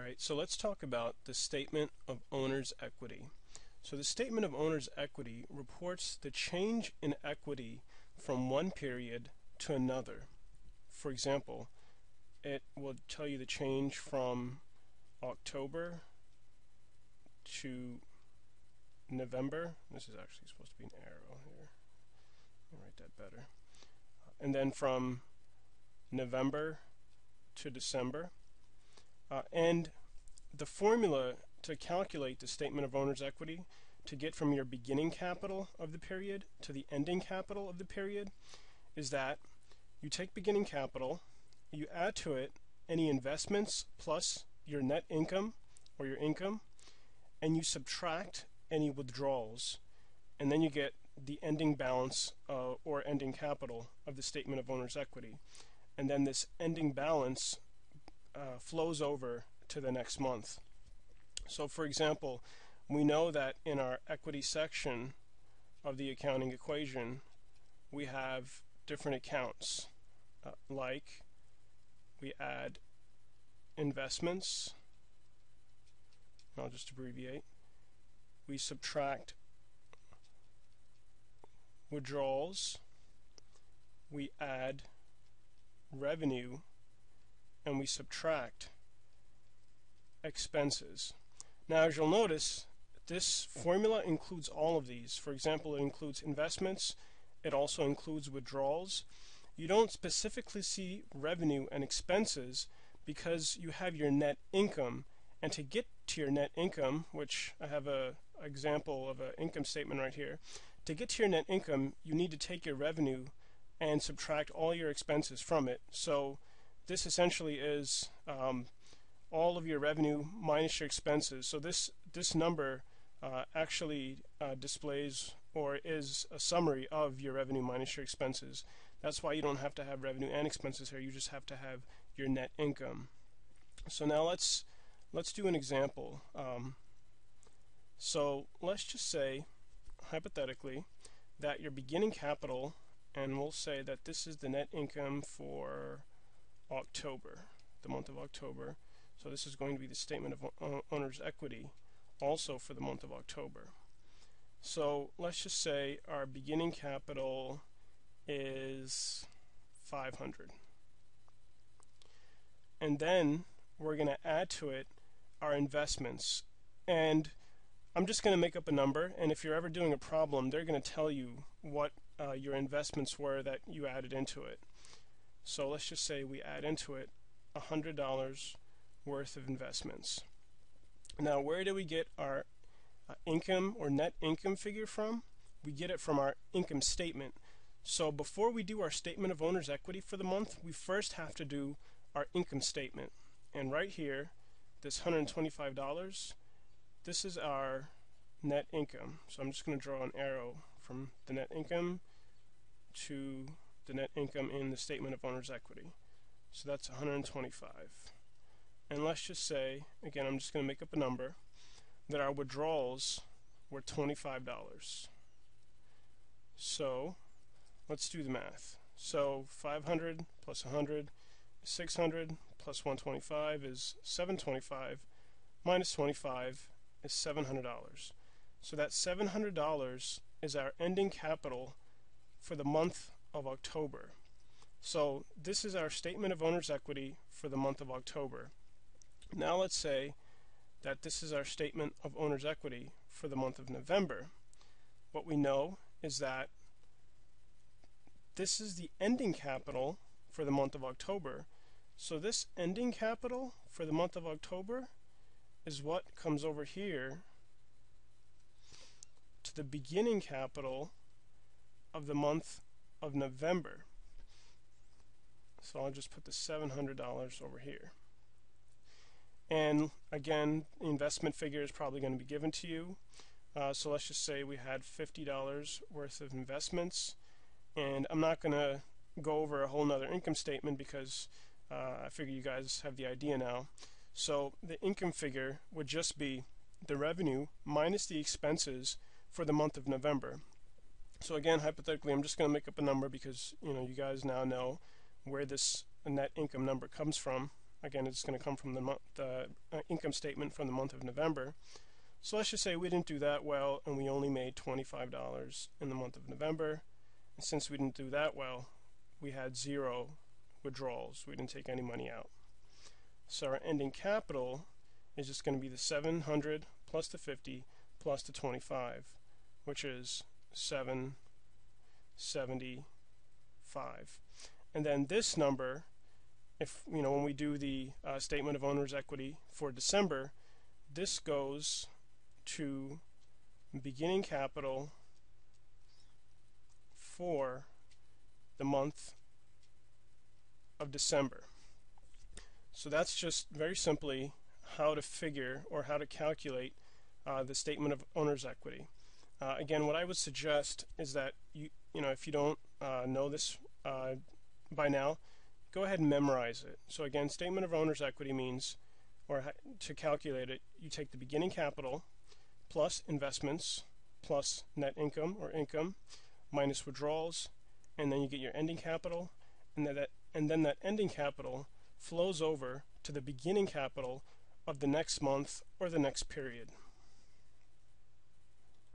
Alright, so let's talk about the statement of owner's equity. So the statement of owner's equity reports the change in equity from one period to another. For example, it will tell you the change from October to November. This is actually supposed to be an arrow here. I'll write that better. And then from November to December. And the formula to calculate the statement of owner's equity to get from your beginning capital of the period to the ending capital of the period is that you take beginning capital, you add to it any investments plus your net income or your income, and you subtract any withdrawals, and then you get the ending balance or ending capital of the statement of owner's equity. And then this ending balance flows over to the next month. So for example, we know that in our equity section of the accounting equation we have different accounts, like we add investments, I'll just abbreviate, we subtract withdrawals, we add revenue, and we subtract expenses. Now, as you'll notice, this formula includes all of these. For example, it includes investments, it also includes withdrawals. You don't specifically see revenue and expenses because you have your net income, and to get to your net income, which I have an example of an income statement right here, to get to your net income you need to take your revenue and subtract all your expenses from it. So this essentially is all of your revenue minus your expenses. So this number actually displays or is a summary of your revenue minus your expenses. That's why you don't have to have revenue and expenses here. You just have to have your net income. So now let's do an example. So let's just say, hypothetically, that your beginning capital, and we'll say that this is the net income for October, the month of October. So this is going to be the statement of owner's equity also for the month of October. So let's just say our beginning capital is 500. And then we're going to add to it our investments. And I'm just going to make up a number, and if you're ever doing a problem, they're going to tell you what your investments were that you added into it. So let's just say we add into it $100 worth of investments. Now, where do we get our income or net income figure from? We get it from our income statement. So before we do our statement of owner's equity for the month, we first have to do our income statement. And right here, this $125, this is our net income. So I'm just going to draw an arrow from the net income to the net income in the statement of owner's equity. So that's 125. And let's just say, again, I'm just going to make up a number, that our withdrawals were $25. So let's do the math. So 500 plus 100 is 600, plus 125 is 725, minus 25 is $700. So that $700 is our ending capital for the month of October. So this is our statement of owner's equity for the month of October. Now let's say that this is our statement of owner's equity for the month of November. What we know is that this is the ending capital for the month of October. So this ending capital for the month of October is what comes over here to the beginning capital of the month of November. So I'll just put the $700 over here. And again, the investment figure is probably going to be given to you. So let's just say we had $50 worth of investments. And I'm not going to go over a whole nother income statement because I figure you guys have the idea now. So the income figure would just be the revenue minus the expenses for the month of November. So again, hypothetically, I'm just going to make up a number because you guys now know where this net income number comes from. again, it's going to come from the income statement from the month of November. So let's just say we didn't do that well and we only made $25 in the month of November. And since we didn't do that well, we had 0 withdrawals. We didn't take any money out. So our ending capital is just going to be the 700 plus the 50 plus the 25, which is 775. And then this number, if when we do the statement of owner's equity for December, this goes to beginning capital for the month of December. So that's just very simply how to figure or how to calculate the statement of owner's equity. Again, what I would suggest is that if you don't know this by now, go ahead and memorize it. So again, statement of owner's equity means, or to calculate it, you take the beginning capital plus investments plus net income or income minus withdrawals, and then you get your ending capital, and then that ending capital flows over to the beginning capital of the next month or the next period.